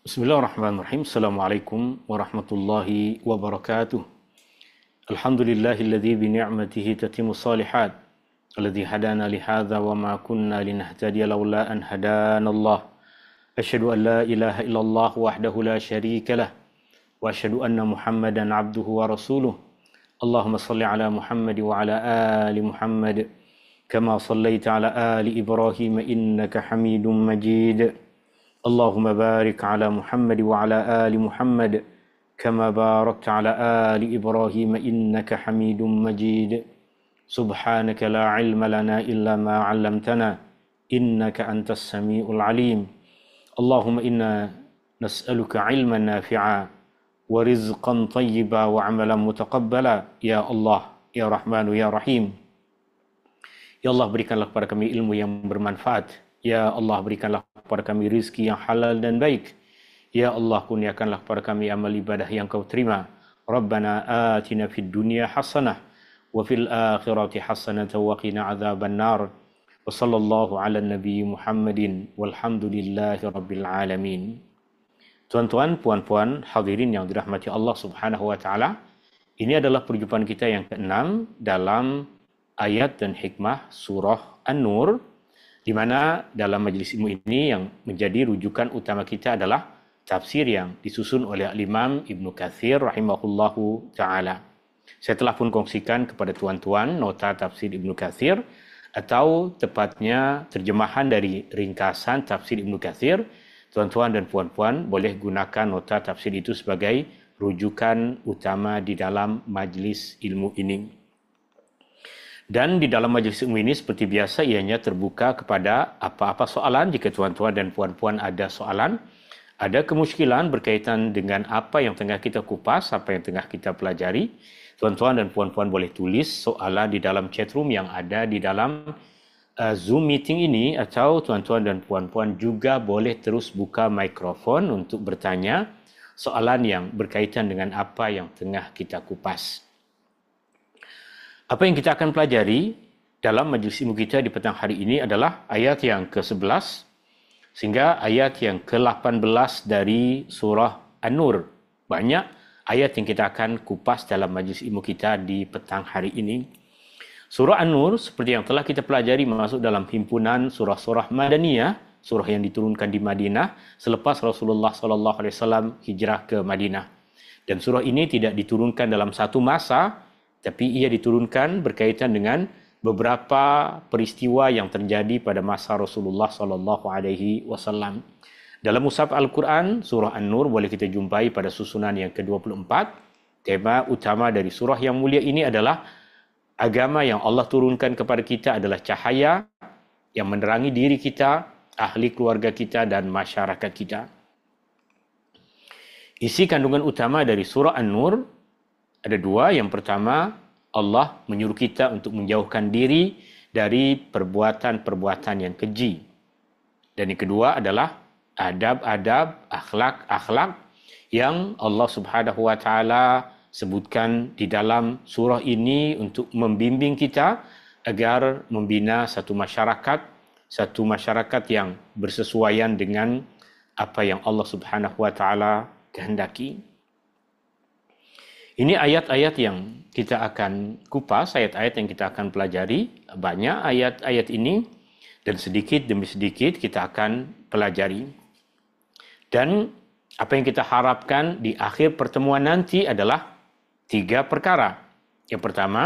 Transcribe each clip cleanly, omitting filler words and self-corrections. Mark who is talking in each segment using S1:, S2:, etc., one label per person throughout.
S1: Bismillahirrahmanirrahim. Assalamualaikum warahmatullahi wabarakatuh. Alhamdulillahilladzi bi ni'matihi tatimmu shalihat. Alladzi hadana li hadza wa ma kunna linahtadiya laula an hadanallah. Asyhadu an la ilaha illallah wahdahu la syarika lah wa asyhadu anna Muhammadan abduhu wa rasuluh. Allahumma salli ala Muhammad wa ala ali Muhammad kama sallaita ala ali Ibrahim innaka Hamidum Majid. Allahumma barik ala Muhammad wa ala ali Muhammad kama barakta ala ali Ibrahim innaka Hamidum Majid. Subhanaka la ilma lana illa ma 'allamtana innaka antas samiul alim. Allahumma inna nas'aluka ilman nafi'a wa rizqan tayyiba wa 'amalan mutaqabbala ya Allah ya Rahmanu ya Rahim. Ya Allah, berikanlah kepada kami ilmu yang bermanfaat. Ya Allah, berikanlah kepada kami rizki yang halal dan baik. Ya Allah, kurniakanlah kepada kami amal ibadah yang kau terima. Rabbana atina fid dunya hasanah wa fil akhirati hasanah wa qina adzaban nar. Wa sallallahu ala nabi Muhammadin walhamdulillahi rabbil alamin. Tuan-tuan, puan-puan, hadirin yang dirahmati Allah Subhanahu wa taala. Ini adalah perjumpaan kita yang ke-6 dalam ayat dan hikmah surah An-Nur, di mana dalam majlis ilmu ini yang menjadi rujukan utama kita adalah tafsir yang disusun oleh Imam Ibnu Katsir rahimahullahu ta'ala. Saya telah pun kongsikan kepada tuan-tuan nota tafsir Ibnu Katsir, atau tepatnya terjemahan dari ringkasan tafsir Ibnu Katsir. Tuan-tuan dan puan-puan boleh gunakan nota tafsir itu sebagai rujukan utama di dalam majlis ilmu ini. Dan di dalam majlis ilmu ini seperti biasa ianya terbuka kepada apa-apa soalan. Jika tuan-tuan dan puan-puan ada soalan, ada kemusykilan berkaitan dengan apa yang tengah kita kupas, apa yang tengah kita pelajari, tuan-tuan dan puan-puan boleh tulis soalan di dalam chatroom yang ada di dalam Zoom meeting ini, atau tuan-tuan dan puan-puan juga boleh terus buka mikrofon untuk bertanya soalan yang berkaitan dengan apa yang tengah kita kupas. Apa yang kita akan pelajari dalam majlis ilmu kita di petang hari ini adalah ayat yang ke-11 sehingga ayat yang ke-18 dari surah An-Nur. Banyak ayat yang kita akan kupas dalam majlis ilmu kita di petang hari ini. Surah An-Nur seperti yang telah kita pelajari masuk dalam himpunan surah-surah Madaniyah, surah yang diturunkan di Madinah selepas Rasulullah SAW hijrah ke Madinah. Dan surah ini tidak diturunkan dalam satu masa, tapi ia diturunkan berkaitan dengan beberapa peristiwa yang terjadi pada masa Rasulullah SAW. Dalam mushaf Al-Quran, surah An-Nur boleh kita jumpai pada susunan yang ke-24. Tema utama dari surah yang mulia ini adalah agama yang Allah turunkan kepada kita adalah cahaya yang menerangi diri kita, ahli keluarga kita, dan masyarakat kita. Isi kandungan utama dari surah An-Nur ada dua. Yang pertama, Allah menyuruh kita untuk menjauhkan diri dari perbuatan-perbuatan yang keji. Dan yang kedua adalah adab-adab, akhlak-akhlak yang Allah Subhanahu wa taala sebutkan di dalam surah ini untuk membimbing kita agar membina satu masyarakat yang bersesuaian dengan apa yang Allah Subhanahu wa taala kehendaki. Ini ayat-ayat yang kita akan kupas, ayat-ayat yang kita akan pelajari. Banyak ayat-ayat ini dan sedikit demi sedikit kita akan pelajari. Dan apa yang kita harapkan di akhir pertemuan nanti adalah 3 perkara. Yang pertama,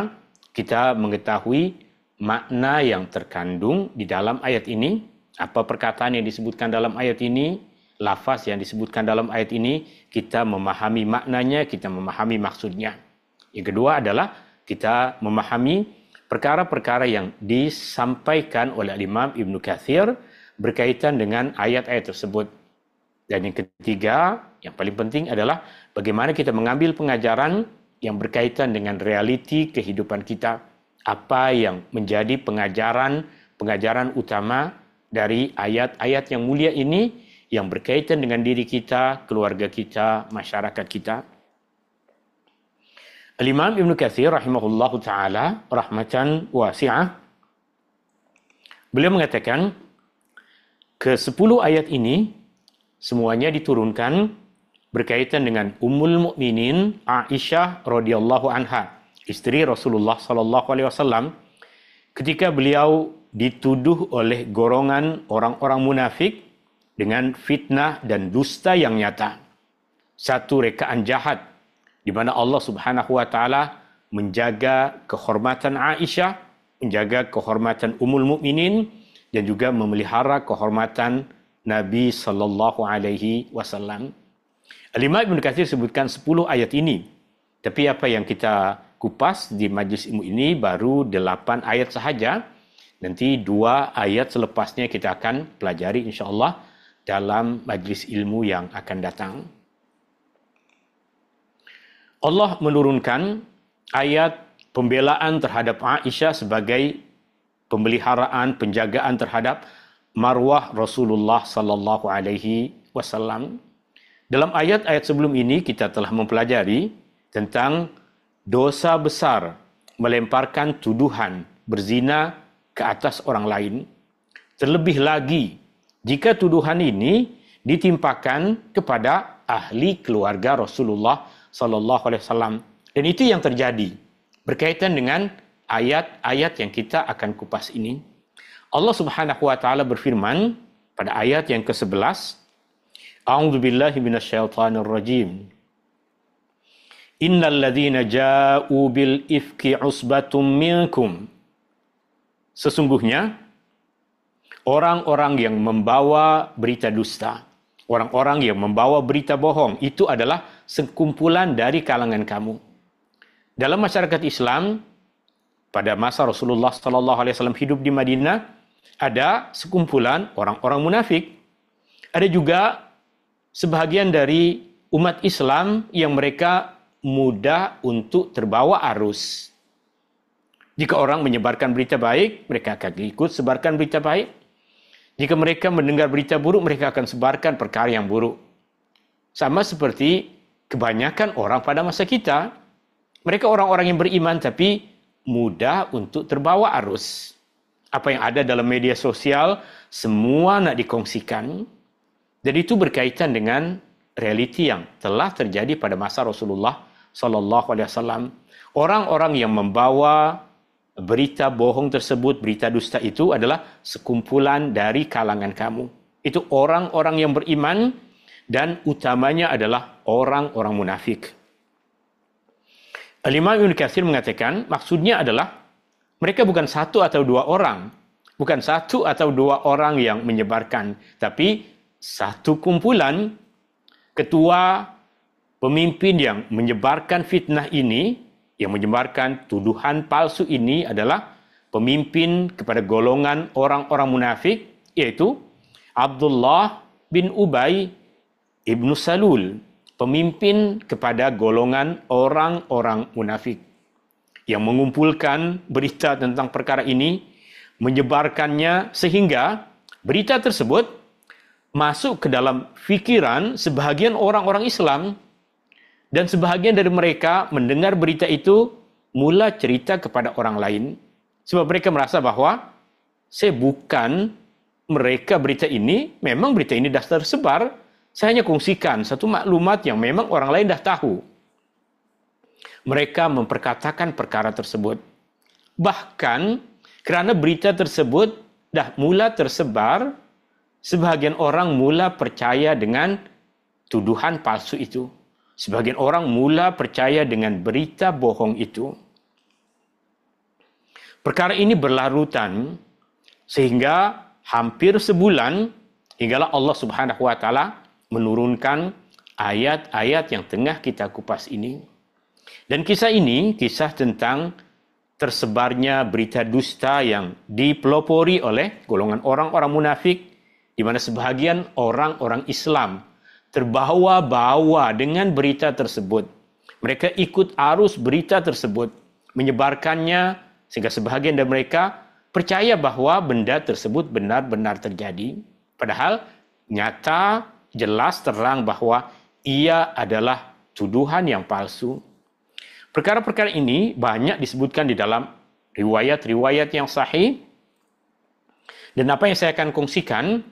S1: kita mengetahui makna yang terkandung di dalam ayat ini. Apa perkataan yang disebutkan dalam ayat ini, lafaz yang disebutkan dalam ayat ini, kita memahami maknanya, kita memahami maksudnya. Yang kedua adalah kita memahami perkara-perkara yang disampaikan oleh Imam Ibnu Katsir berkaitan dengan ayat-ayat tersebut. Dan yang ketiga, yang paling penting adalah bagaimana kita mengambil pengajaran yang berkaitan dengan realiti kehidupan kita. Apa yang menjadi pengajaran utama dari ayat-ayat yang mulia ini yang berkaitan dengan diri kita, keluarga kita, masyarakat kita. Al-Imam Ibnu Katsir rahimahullahu taala rahmatan wasi'ah, beliau mengatakan ke-10 ayat ini semuanya diturunkan berkaitan dengan Ummul Mukminin Aisyah radhiyallahu anha, istri Rasulullah sallallahu alaihi wasallam, ketika beliau dituduh oleh golongan orang-orang munafik dengan fitnah dan dusta yang nyata. Satu rekaan jahat di mana Allah Subhanahu wa taala menjaga kehormatan Aisyah, menjaga kehormatan Ummul Mukminin dan juga memelihara kehormatan Nabi sallallahu alaihi wasallam. Al-Imam Ibnu Katsir sebutkan 10 ayat ini. Tapi apa yang kita kupas di majlis ilmu ini baru 8 ayat sahaja. Nanti 2 ayat selepasnya kita akan pelajari insya-Allah dalam majlis ilmu yang akan datang. Allah menurunkan ayat pembelaan terhadap Aisyah sebagai pemeliharaan, penjagaan terhadap marwah Rasulullah sallallahu alaihi wasallam. Dalam ayat-ayat sebelum ini kita telah mempelajari tentang dosa besar melemparkan tuduhan berzina ke atas orang lain. Terlebih lagi jika tuduhan ini ditimpakan kepada ahli keluarga Rasulullah sallallahu alaihi wasallam. Dan itu yang terjadi berkaitan dengan ayat-ayat yang kita akan kupas ini. Allah Subhanahu wa taala berfirman pada ayat yang ke-11, A'udzu billahi minasyaitonir rajim. Innal ladzina ja'u bil ifki usbatum minkum. Sesungguhnya orang-orang yang membawa berita dusta, orang-orang yang membawa berita bohong itu adalah sekumpulan dari kalangan kamu. Dalam masyarakat Islam pada masa Rasulullah sallallahu alaihi wasallam hidup di Madinah, ada sekumpulan orang-orang munafik. Ada juga sebahagian dari umat Islam yang mereka mudah untuk terbawa arus. Jika orang menyebarkan berita baik, mereka akan ikut sebarkan berita baik. Jika mereka mendengar berita buruk, mereka akan sebarkan perkara yang buruk. Sama seperti kebanyakan orang pada masa kita. Mereka orang-orang yang beriman tapi mudah untuk terbawa arus. Apa yang ada dalam media sosial, semua nak dikongsikan. Dan itu berkaitan dengan realiti yang telah terjadi pada masa Rasulullah sallallahu alaihi wasallam. Orang-orang yang membawa berita bohong tersebut, berita dusta itu adalah sekumpulan dari kalangan kamu. Itu orang-orang yang beriman dan utamanya adalah orang-orang munafik. Al-Imam Ibnu Katsir mengatakan maksudnya adalah mereka bukan 1 atau 2 orang, bukan 1 atau 2 orang yang menyebarkan, tapi satu kumpulan ketua pemimpin yang menyebarkan fitnah ini, yang menyebarkan tuduhan palsu ini adalah pemimpin kepada golongan orang-orang munafik, yaitu Abdullah bin Ubay ibnu Salul, pemimpin kepada golongan orang-orang munafik yang mengumpulkan berita tentang perkara ini, menyebarkannya sehingga berita tersebut masuk ke dalam fikiran sebahagian orang-orang Islam. Dan sebahagian dari mereka mendengar berita itu mula cerita kepada orang lain. Sebab mereka merasa bahwa saya bukan mereka berita ini, memang berita ini dah tersebar, saya hanya kongsikan satu maklumat yang memang orang lain dah tahu. Mereka memperkatakan perkara tersebut. Bahkan kerana berita tersebut dah mula tersebar, sebahagian orang mula percaya dengan tuduhan palsu itu. Sebagian orang mula percaya dengan berita bohong itu. Perkara ini berlarutan sehingga hampir sebulan hinggalah Allah Subhanahu wa taala menurunkan ayat-ayat yang tengah kita kupas ini. Dan kisah ini kisah tentang tersebarnya berita dusta yang dipelopori oleh golongan orang-orang munafik, di mana sebahagian orang-orang Islam terbawa-bawa dengan berita tersebut. Mereka ikut arus berita tersebut, menyebarkannya sehingga sebahagian dari mereka percaya bahawa benda tersebut benar-benar terjadi. Padahal nyata, jelas, terang bahawa ia adalah tuduhan yang palsu. Perkara-perkara ini banyak disebutkan di dalam riwayat-riwayat yang sahih. Dan apa yang saya akan kongsikan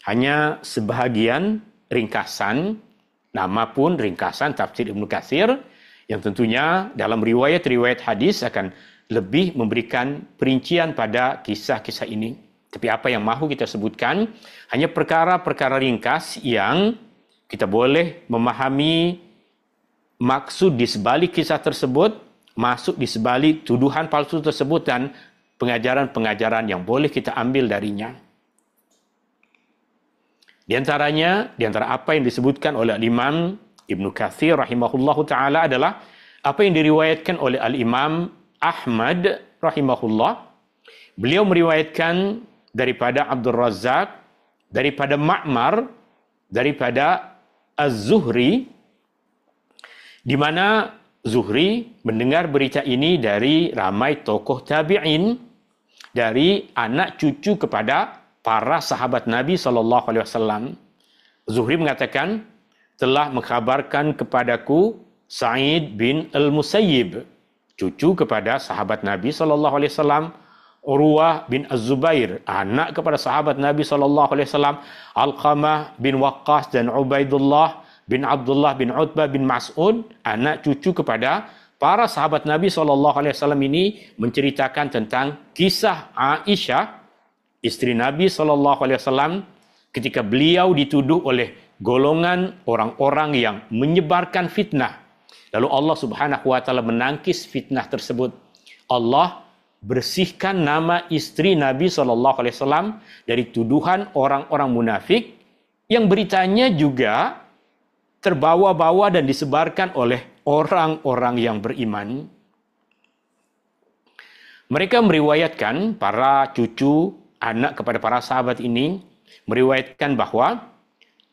S1: hanya sebahagian ringkasan, nama pun ringkasan tafsir Ibnu Katsir, yang tentunya dalam riwayat-riwayat hadis akan lebih memberikan perincian pada kisah-kisah ini. Tapi apa yang mahu kita sebutkan hanya perkara-perkara ringkas yang kita boleh memahami maksud di sebalik kisah tersebut, masuk di sebalik tuduhan palsu tersebut, dan pengajaran-pengajaran yang boleh kita ambil darinya. Di antara apa yang disebutkan oleh Imam Ibnu Katsir rahimahullahu taala adalah apa yang diriwayatkan oleh Al-Imam Ahmad rahimahullah. Beliau meriwayatkan daripada Abdul Razzaq, daripada Ma'mar, daripada Az-Zuhri, di mana Zuhri mendengar berita ini dari ramai tokoh tabi'in, dari anak cucu kepada para sahabat Nabi SAW. Zuhri mengatakan, telah mengkhabarkan kepadaku Sa'id bin Al-Musayyib, cucu kepada sahabat Nabi SAW, Urwah bin Az-Zubair, anak kepada sahabat Nabi SAW, Alqamah bin Waqqas dan Ubaidullah bin Abdullah bin Utbah bin Mas'ud, anak cucu kepada para sahabat Nabi SAW ini menceritakan tentang kisah Aisyah, istri Nabi SAW, ketika beliau dituduh oleh golongan orang-orang yang menyebarkan fitnah. Lalu Allah Subhanahu wa taala menangkis fitnah tersebut. Allah bersihkan nama istri Nabi SAW dari tuduhan orang-orang munafik yang beritanya juga terbawa-bawa dan disebarkan oleh orang-orang yang beriman. Mereka meriwayatkan, para cucu anak kepada para sahabat ini meriwayatkan bahwa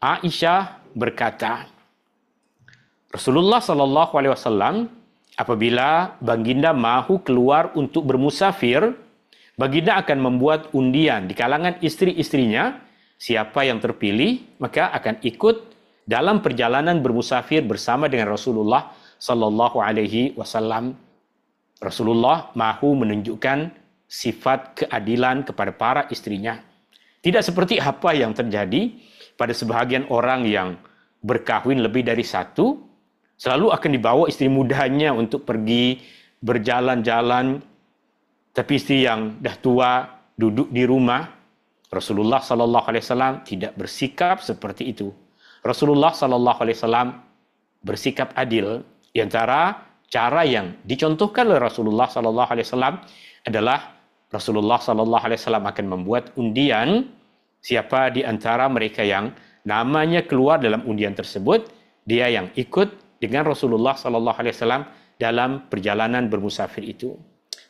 S1: Aisyah berkata, Rasulullah SAW apabila baginda mahu keluar untuk bermusafir, baginda akan membuat undian di kalangan istri-istrinya. Siapa yang terpilih maka akan ikut dalam perjalanan bermusafir bersama dengan Rasulullah SAW. Rasulullah mahu menunjukkan sifat keadilan kepada para istrinya. Tidak seperti apa yang terjadi pada sebahagian orang yang berkahwin lebih dari satu, selalu akan dibawa istri mudanya untuk pergi berjalan-jalan, tapi istri yang dah tua duduk di rumah. Rasulullah SAW tidak bersikap seperti itu. Rasulullah SAW bersikap adil. Di antara cara yang dicontohkan oleh Rasulullah SAW adalah Rasulullah SAW akan membuat undian. Siapa di antara mereka yang namanya keluar dalam undian tersebut, dia yang ikut dengan Rasulullah SAW dalam perjalanan bermusafir itu.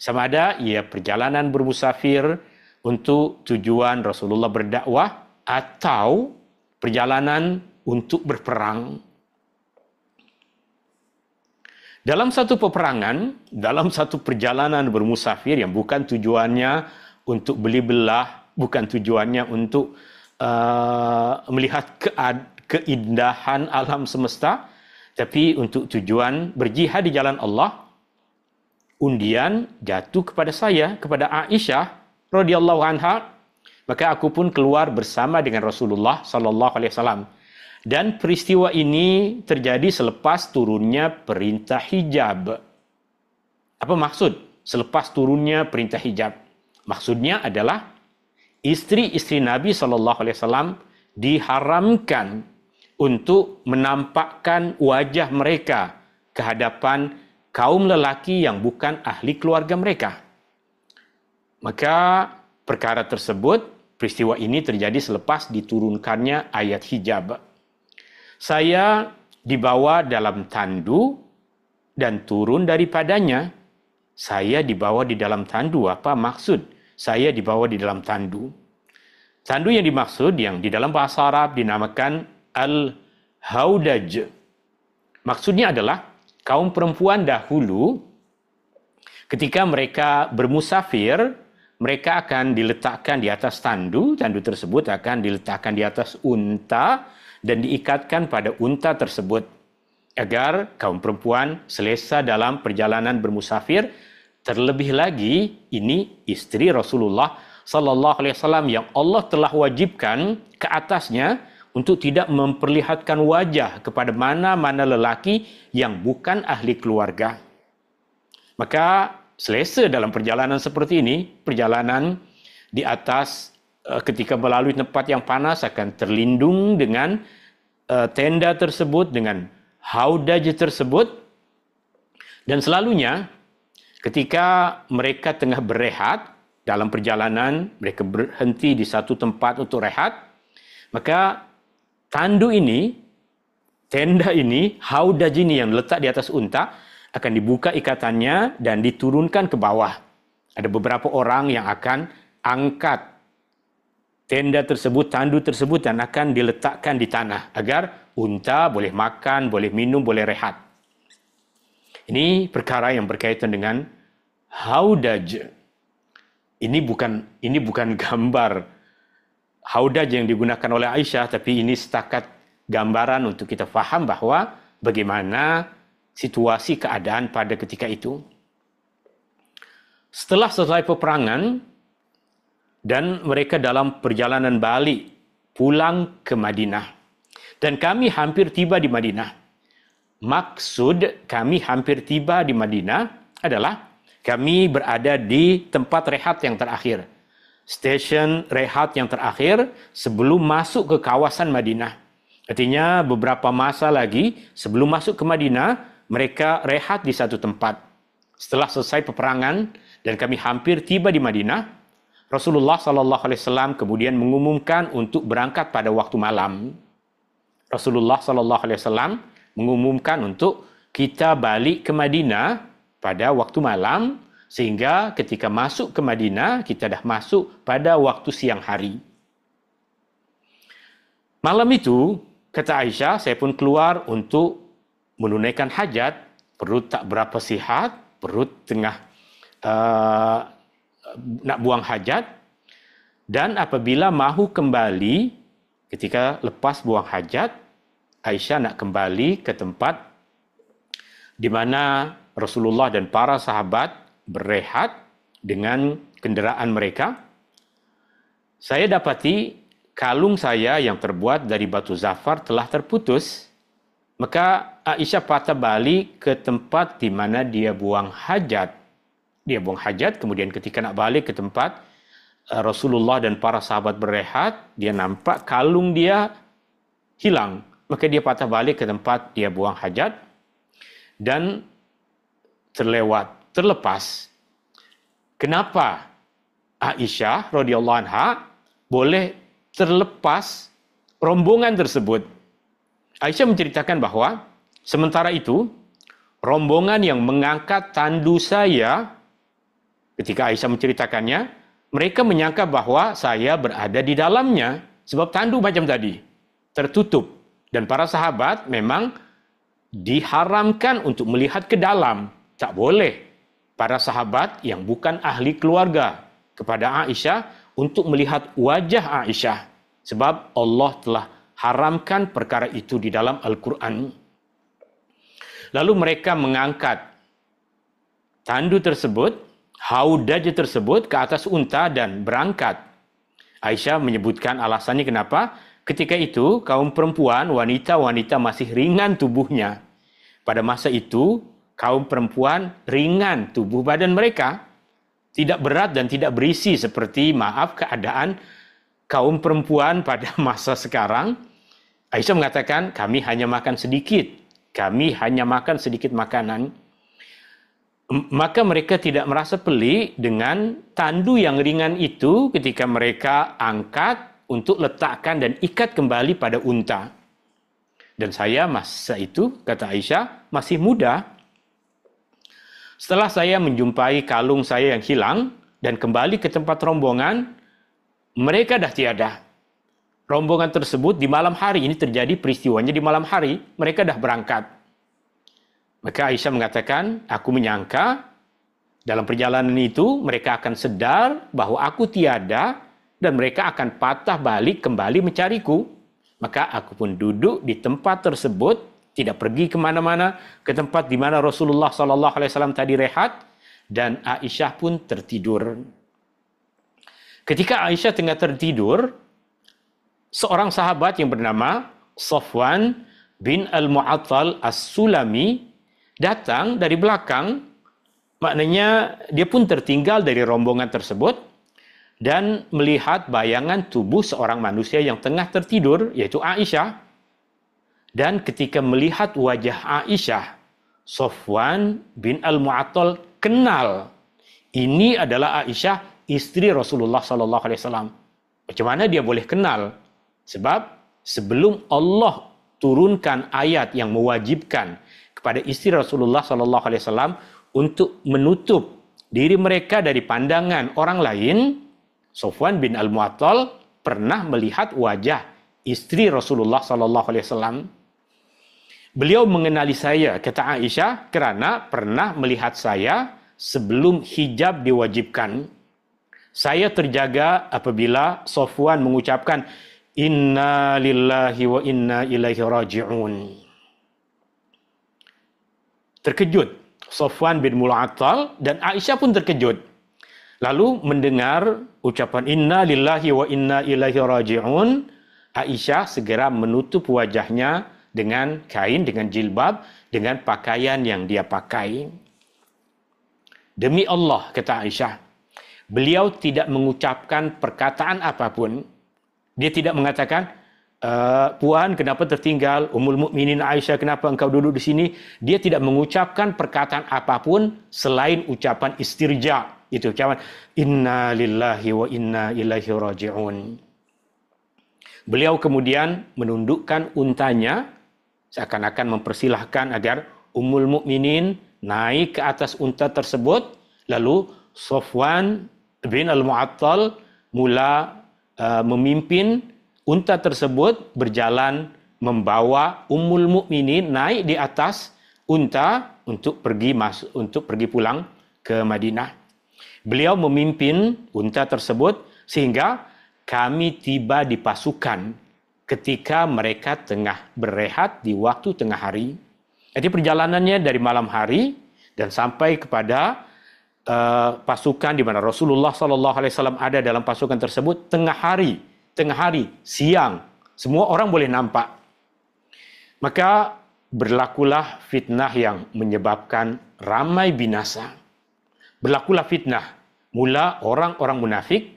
S1: Sama ada ia perjalanan bermusafir untuk tujuan Rasulullah berdakwah atau perjalanan untuk berperang. Dalam satu peperangan, dalam satu perjalanan bermusafir yang bukan tujuannya untuk beli belah, bukan tujuannya untuk melihat keindahan alam semesta, tapi untuk tujuan berjihad di jalan Allah, undian jatuh kepada saya, kepada Aisyah radhiyallahu anha, maka aku pun keluar bersama dengan Rasulullah SAW. Dan peristiwa ini terjadi selepas turunnya perintah hijab. Apa maksud selepas turunnya perintah hijab? Maksudnya adalah istri-istri Nabi SAW diharamkan untuk menampakkan wajah mereka ke hadapan kaum lelaki yang bukan ahli keluarga mereka. Maka perkara tersebut, peristiwa ini terjadi selepas diturunkannya ayat hijab. Saya dibawa dalam tandu dan turun daripadanya. Saya dibawa di dalam tandu. Apa maksud saya dibawa di dalam tandu? Tandu yang dimaksud, yang di dalam bahasa Arab dinamakan al-haudaj. Maksudnya adalah kaum perempuan dahulu ketika mereka bermusafir, mereka akan diletakkan di atas tandu. Tandu tersebut akan diletakkan di atas unta dan diikatkan pada unta tersebut agar kaum perempuan selesa dalam perjalanan bermusafir. Terlebih lagi, ini istri Rasulullah SAW yang Allah telah wajibkan ke atasnya untuk tidak memperlihatkan wajah kepada mana-mana lelaki yang bukan ahli keluarga. Maka selesa dalam perjalanan seperti ini, perjalanan di atas ketika melalui tempat yang panas akan terlindung dengan tenda tersebut, dengan haudaj tersebut. Dan selalunya ketika mereka tengah berehat dalam perjalanan, mereka berhenti di satu tempat untuk rehat, maka tandu ini, tenda ini, haudaj ini yang letak di atas unta akan dibuka ikatannya dan diturunkan ke bawah. Ada beberapa orang yang akan angkat tenda tersebut, tandu tersebut dan akan diletakkan di tanah agar unta boleh makan, boleh minum, boleh rehat. Ini perkara yang berkaitan dengan haudaj. Ini bukan gambar haudaj yang digunakan oleh Aisyah, tapi ini setakat gambaran untuk kita faham bahawa bagaimana situasi keadaan pada ketika itu. Setelah selesai peperangan dan mereka dalam perjalanan balik pulang ke Madinah. Dan kami hampir tiba di Madinah. Maksud kami hampir tiba di Madinah adalah kami berada di tempat rehat yang terakhir. Stesen rehat yang terakhir sebelum masuk ke kawasan Madinah. Artinya beberapa masa lagi sebelum masuk ke Madinah, mereka rehat di satu tempat. Setelah selesai peperangan dan kami hampir tiba di Madinah, Rasulullah SAW kemudian mengumumkan untuk berangkat pada waktu malam. Rasulullah SAW mengumumkan untuk kita balik ke Madinah pada waktu malam, sehingga ketika masuk ke Madinah, kita dah masuk pada waktu siang hari. Malam itu, kata Aisyah, saya pun keluar untuk menunaikan hajat. Perut tak berapa sihat, perut tengah nak buang hajat. Dan apabila mahu kembali, ketika lepas buang hajat, Aisyah nak kembali ke tempat di mana Rasulullah dan para sahabat berehat dengan kenderaan mereka. Saya dapati kalung saya yang terbuat dari batu zafar telah terputus. Maka Aisyah patah balik ke tempat di mana dia buang hajat. Dia buang hajat, kemudian ketika nak balik ke tempat Rasulullah dan para sahabat berehat, dia nampak kalung dia hilang. Maka dia patah balik ke tempat dia buang hajat dan terlepas. Kenapa Aisyah radhiyallahu anha boleh terlepas rombongan tersebut? Aisyah menceritakan bahawa sementara itu rombongan yang mengangkat tandu saya, ketika Aisyah menceritakannya, mereka menyangka bahawa saya berada di dalamnya sebab tandu macam tadi tertutup. Dan para sahabat memang diharamkan untuk melihat ke dalam. Tak boleh para sahabat yang bukan ahli keluarga kepada Aisyah untuk melihat wajah Aisyah. Sebab Allah telah haramkan perkara itu di dalam Al-Quran. Lalu mereka mengangkat tandu tersebut, haudaj tersebut ke atas unta dan berangkat. Aisyah menyebutkan alasannya kenapa. Ketika itu, kaum perempuan, wanita-wanita masih ringan tubuhnya. Pada masa itu, kaum perempuan ringan tubuh badan mereka. Tidak berat dan tidak berisi seperti keadaan kaum perempuan pada masa sekarang. Aisyah mengatakan, kami hanya makan sedikit. Kami hanya makan sedikit makanan. Maka mereka tidak merasa pelik dengan tandu yang ringan itu ketika mereka angkat untuk letakkan dan ikat kembali pada unta. Dan saya masa itu, kata Aisyah, masih muda. Setelah saya menjumpai kalung saya yang hilang dan kembali ke tempat rombongan, mereka dah tiada. Rombongan tersebut di malam hari, ini terjadi peristiwanya di malam hari, mereka dah berangkat. Maka Aisyah mengatakan, aku menyangka dalam perjalanan itu mereka akan sedar bahawa aku tiada dan mereka akan patah balik kembali mencariku. Maka aku pun duduk di tempat tersebut, tidak pergi ke mana-mana, ke tempat di mana Rasulullah SAW tadi rehat, dan Aisyah pun tertidur. Ketika Aisyah tengah tertidur, seorang sahabat yang bernama Safwan bin Al-Mu'attal As-Sulami datang dari belakang, maknanya dia pun tertinggal dari rombongan tersebut dan melihat bayangan tubuh seorang manusia yang tengah tertidur, yaitu Aisyah. Dan ketika melihat wajah Aisyah, Safwan bin Al-Mu'attal kenal ini adalah Aisyah, istri Rasulullah sallallahu alaihi wasallam. Macam mana dia boleh kenal? Sebab sebelum Allah turunkan ayat yang mewajibkan kepada istri Rasulullah sallallahu alaihi wasallam untuk menutup diri mereka dari pandangan orang lain, Safwan bin Al-Mu'attal pernah melihat wajah istri Rasulullah sallallahu alaihi wasallam. Beliau mengenali saya, kata Aisyah, kerana pernah melihat saya sebelum hijab diwajibkan. Saya terjaga apabila Safwan mengucapkan Inna lillahi wa inna ilaihi raji'un. Terkejut Safwan bin Mu'attal dan Aisyah pun terkejut. Lalu mendengar ucapan Inna lillahi wa inna ilaihi raji'un, Aisyah segera menutup wajahnya dengan kain, dengan jilbab, dengan pakaian yang dia pakai. Demi Allah, kata Aisyah, beliau tidak mengucapkan perkataan apapun. Dia tidak mengatakan, Puan, kenapa tertinggal? Ummul Mukminin Aisyah, kenapa engkau duduk di sini? Dia tidak mengucapkan perkataan apapun selain ucapan istirja. Itu ucapan, Inna lillahi wa inna ilaihi raji'un. Beliau kemudian menundukkan untanya, seakan-akan mempersilahkan agar Ummul Mukminin naik ke atas unta tersebut. Lalu Safwan bin Al-Mu'attal mula memimpin unta tersebut berjalan membawa Ummul Mukminin naik di atas unta untuk pergi pulang ke Madinah. Beliau memimpin unta tersebut sehingga kami tiba di pasukan ketika mereka tengah berehat di waktu tengah hari. Jadi perjalanannya dari malam hari dan sampai kepada pasukan di mana Rasulullah sallallahu alaihi wasallam ada dalam pasukan tersebut tengah hari, siang, semua orang boleh nampak. Maka berlakulah fitnah yang menyebabkan ramai binasa. Berlakulah fitnah. Mula orang-orang munafik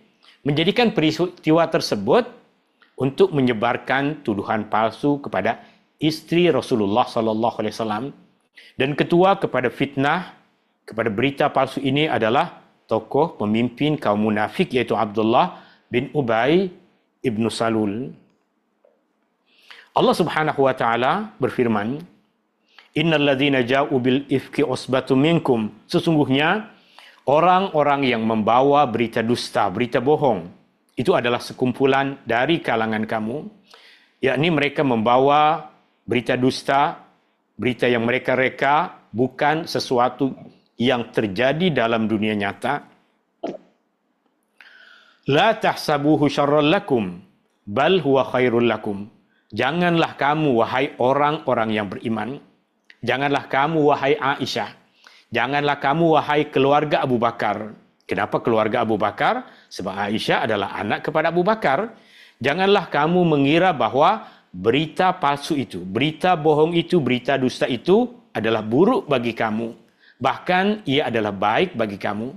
S1: menjadikan peristiwa tersebut untuk menyebarkan tuduhan palsu kepada istri Rasulullah sallallahu alaihi wasallam. Dan ketua kepada fitnah, kepada berita palsu ini adalah tokoh pemimpin kaum munafik, yaitu Abdullah bin Ubay ibnu Salul. Allah Subhanahu wa taala berfirman, Innal ladzina ja'u bil ifki usbatum minkum. Sesungguhnya orang-orang yang membawa berita dusta, berita bohong, itu adalah sekumpulan dari kalangan kamu, yakni mereka membawa berita dusta, berita yang mereka reka, bukan sesuatu yang terjadi dalam dunia nyata. La tahsabuhu syarran lakum, bal huwa khairul lakum. Janganlah kamu, wahai orang-orang yang beriman, janganlah kamu, wahai Aisyah, janganlah kamu, wahai keluarga Abu Bakar. Kenapa keluarga Abu Bakar? Sebab Aisyah adalah anak kepada Abu Bakar. Janganlah kamu mengira bahawa berita palsu itu, berita bohong itu, berita dusta itu adalah buruk bagi kamu. Bahkan ia adalah baik bagi kamu.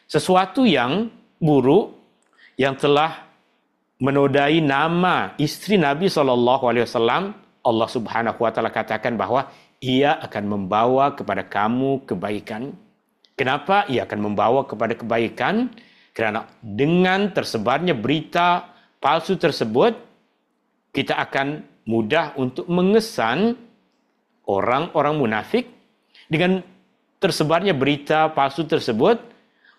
S1: Sesuatu yang buruk, yang telah menodai nama istri Nabi SAW, Allah Subhanahu wa taala katakan bahawa ia akan membawa kepada kamu kebaikan. Kenapa ia akan membawa kepada kebaikan? Kerana dengan tersebarnya berita palsu tersebut, kita akan mudah untuk mengesan orang-orang munafik. Dengan tersebarnya berita palsu tersebut,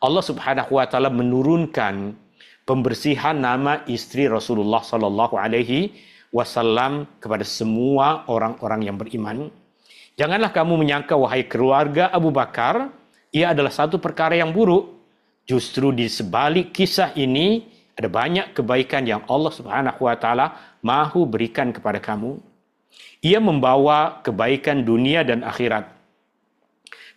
S1: Allah Subhanahu wa taala menurunkan pembersihan nama istri Rasulullah sallallahu alaihi wasallam kepada semua orang-orang yang beriman. Janganlah kamu menyangka, wahai keluarga Abu Bakar, ia adalah satu perkara yang buruk. Justru di sebalik kisah ini ada banyak kebaikan yang Allah Subhanahu wa taala mahu berikan kepada kamu. Ia membawa kebaikan dunia dan akhirat.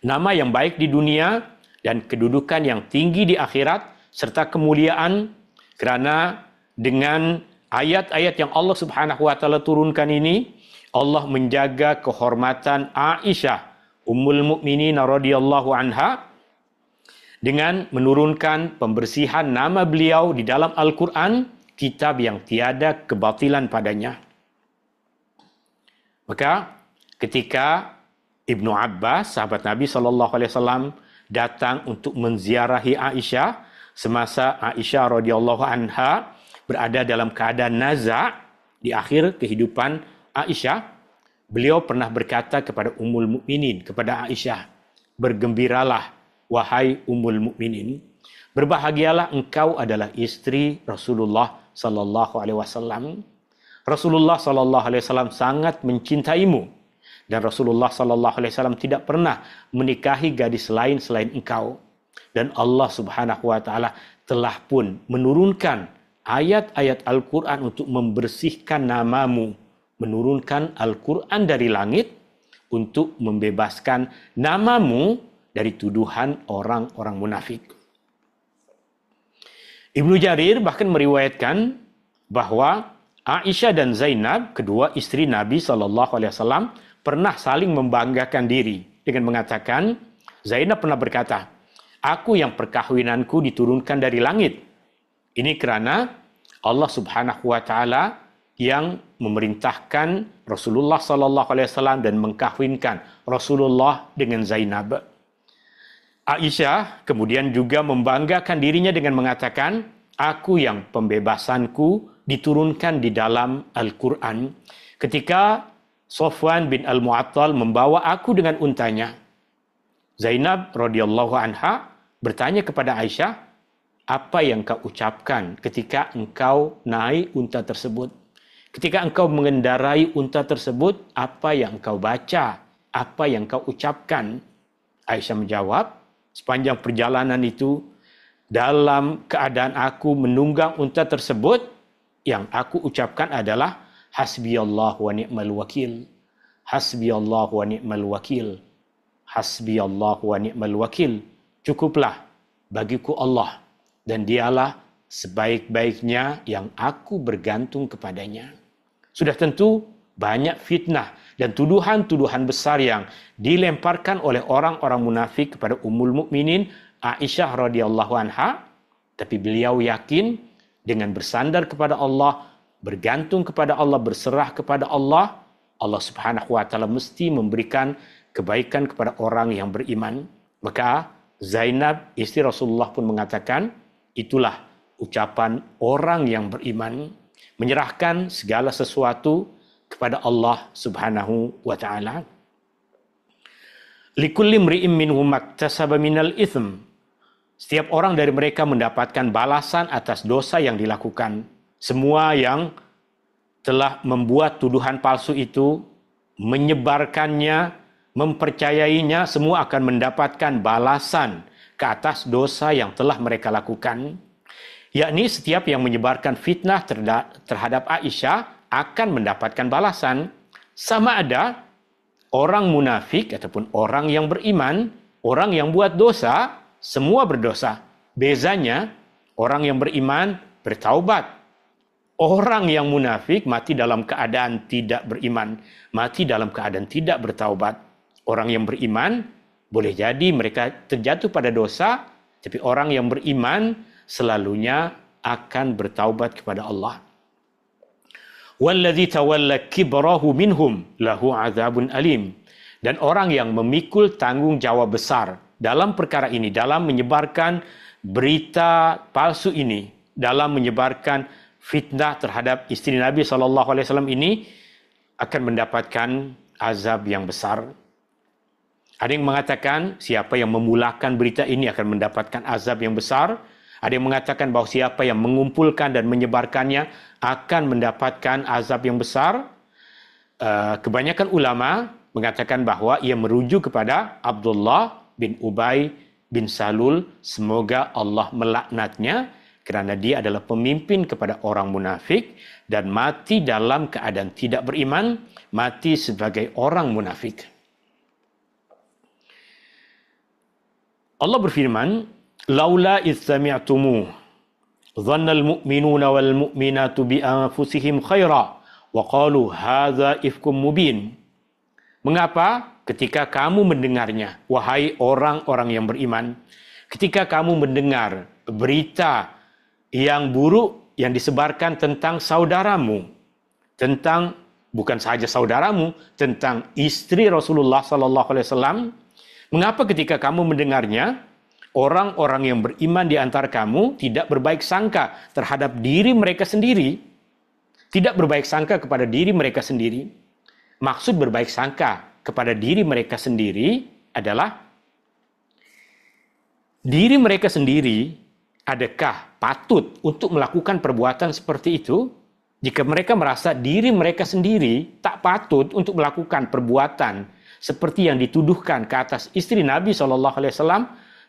S1: Nama yang baik di dunia dan kedudukan yang tinggi di akhirat serta kemuliaan, kerana dengan ayat-ayat yang Allah Subhanahu wa taala turunkan ini, Allah menjaga kehormatan Aisyah Ummul Mukminin radhiyallahu anha dengan menurunkan pembersihan nama beliau di dalam Al-Quran, kitab yang tiada kebatilan padanya. Maka ketika Ibnu Abbas, sahabat Nabi SAW, datang untuk menziarahi Aisyah, semasa Aisyah radhiyallahu anha berada dalam keadaan naza' di akhir kehidupan Aisyah, beliau pernah berkata kepada Ummul Mukminin, kepada Aisyah, bergembiralah wahai Ummul Mukminin, berbahagialah engkau adalah istri Rasulullah sallallahu alaihi wasallam. Rasulullah sallallahu alaihi wasallam sangat mencintaimu dan Rasulullah sallallahu alaihi wasallam tidak pernah menikahi gadis lain selain engkau. Dan Allah Subhanahu wa taala telah pun menurunkan ayat-ayat Al-Qur'an untuk membersihkan namamu, menurunkan Al-Qur'an dari langit untuk membebaskan namamu dari tuduhan orang-orang munafik. Ibnu Jarir bahkan meriwayatkan bahwa Aisyah dan Zainab, kedua istri Nabi SAW, pernah saling membanggakan diri dengan mengatakan, Zainab pernah berkata, aku yang perkahwinanku diturunkan dari langit. Ini kerana Allah Subhanahu wa taala yang memerintahkan Rasulullah SAW dan mengkahwinkan Rasulullah dengan Zainab. Aisyah kemudian juga membanggakan dirinya dengan mengatakan, aku yang pembebasanku diturunkan di dalam Al-Quran. Ketika Sofwan bin Al-Mu'attal membawa aku dengan untanya, Zainab radhiyallahu anha bertanya kepada Aisyah, apa yang kau ucapkan ketika engkau naik unta tersebut? Ketika engkau mengendarai unta tersebut, apa yang engkau baca? Apa yang kau ucapkan? Aisyah menjawab, sepanjang perjalanan itu, dalam keadaan aku menunggang unta tersebut, yang aku ucapkan adalah hasbiyallah wa ni'mal wakil. Hasbiyallah wa ni'mal wakil. Hasbiyallah wa ni'mal wakil. Cukuplah bagiku Allah dan dialah sebaik-baiknya yang aku bergantung kepadanya. Sudah tentu banyak fitnah dan tuduhan-tuduhan besar yang dilemparkan oleh orang-orang munafik kepada Ummul Mukminin Aisyah radhiyallahu anha, tapi beliau yakin dengan bersandar kepada Allah, bergantung kepada Allah, berserah kepada Allah, Allah Subhanahu wa taala mesti memberikan kebaikan kepada orang yang beriman. Maka Zainab istri Rasulullah pun mengatakan, itulah ucapan orang yang beriman, menyerahkan segala sesuatu kepada Allah Subhanahu wa taala. Likulli imri'in minhum maktasaba minal itsm. Setiap orang dari mereka mendapatkan balasan atas dosa yang dilakukan. Semua yang telah membuat tuduhan palsu itu, menyebarkannya, mempercayainya, semua akan mendapatkan balasan ke atas dosa yang telah mereka lakukan. Yakni setiap yang menyebarkan fitnah terhadap Aisyah akan mendapatkan balasan. Sama ada orang munafik ataupun orang yang beriman, orang yang buat dosa, semua berdosa. Bezanya, orang yang beriman bertaubat. Orang yang munafik mati dalam keadaan tidak beriman, mati dalam keadaan tidak bertaubat. Orang yang beriman, boleh jadi mereka terjatuh pada dosa, tapi orang yang beriman selalunya akan bertaubat kepada Allah. Walladzi tawalla kibrahu minhum lahu adzabun alim. Dan orang yang memikul tanggung jawab besar dalam perkara ini, dalam menyebarkan berita palsu ini, dalam menyebarkan fitnah terhadap istri Nabi SAW ini, akan mendapatkan azab yang besar. Ada yang mengatakan siapa yang memulakan berita ini akan mendapatkan azab yang besar. Ada yang mengatakan bahawa siapa yang mengumpulkan dan menyebarkannya akan mendapatkan azab yang besar. Kebanyakan ulama mengatakan bahawa ia merujuk kepada Abdullah bin Ubay bin Salul. Semoga Allah melaknatnya kerana dia adalah pemimpin kepada orang munafik dan mati dalam keadaan tidak beriman, mati sebagai orang munafik. Allah berfirman, laula idh sami'tumuh dhannal mu'minuna wal mu'minatu bi anfusihim khaira wa qalu hadza ifkum mubin. Mengapa? Ketika kamu mendengarnya, wahai orang-orang yang beriman, ketika kamu mendengar berita yang buruk yang disebarkan tentang saudaramu, tentang bukan saja saudaramu, tentang istri Rasulullah sallallahu alaihi wasallam, mengapa ketika kamu mendengarnya, orang-orang yang beriman di antara kamu tidak berbaik sangka terhadap diri mereka sendiri, tidak berbaik sangka kepada diri mereka sendiri? Maksud berbaik sangka kepada diri mereka sendiri adalah diri mereka sendiri adakah patut untuk melakukan perbuatan seperti itu? Jika mereka merasa diri mereka sendiri tak patut untuk melakukan perbuatan seperti yang dituduhkan ke atas istri Nabi SAW,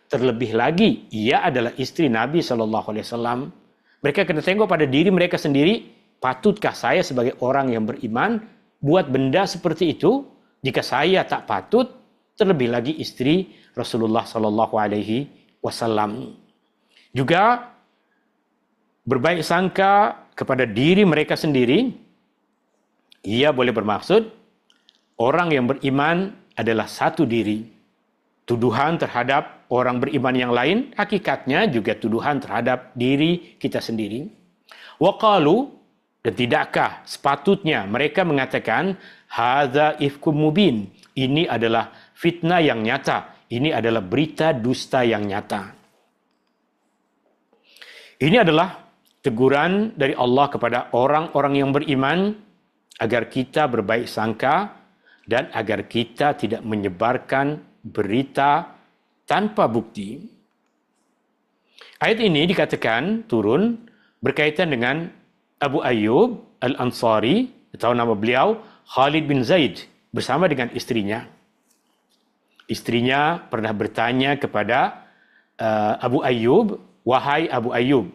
S1: terlebih lagi ia adalah istri Nabi SAW. Mereka kena tengok pada diri mereka sendiri, patutkah saya sebagai orang yang beriman buat benda seperti itu? Jika saya tak patut, terlebih lagi istri Rasulullah SAW. Juga berbaik sangka kepada diri mereka sendiri, ia boleh bermaksud orang yang beriman adalah satu diri. Tuduhan terhadap orang beriman yang lain, hakikatnya juga tuduhan terhadap diri kita sendiri. Waqalu, dan tidakkah sepatutnya mereka mengatakan hadza ifkum mubin, ini adalah fitnah yang nyata, ini adalah berita dusta yang nyata. Ini adalah teguran dari Allah kepada orang-orang yang beriman agar kita berbaik sangka dan agar kita tidak menyebarkan berita tanpa bukti. Ayat ini dikatakan turun berkaitan dengan Abu Ayyub Al-Ansari, atau nama beliau Khalid bin Zaid, bersama dengan istrinya. Istrinya pernah bertanya kepada Abu Ayyub, wahai Abu Ayyub,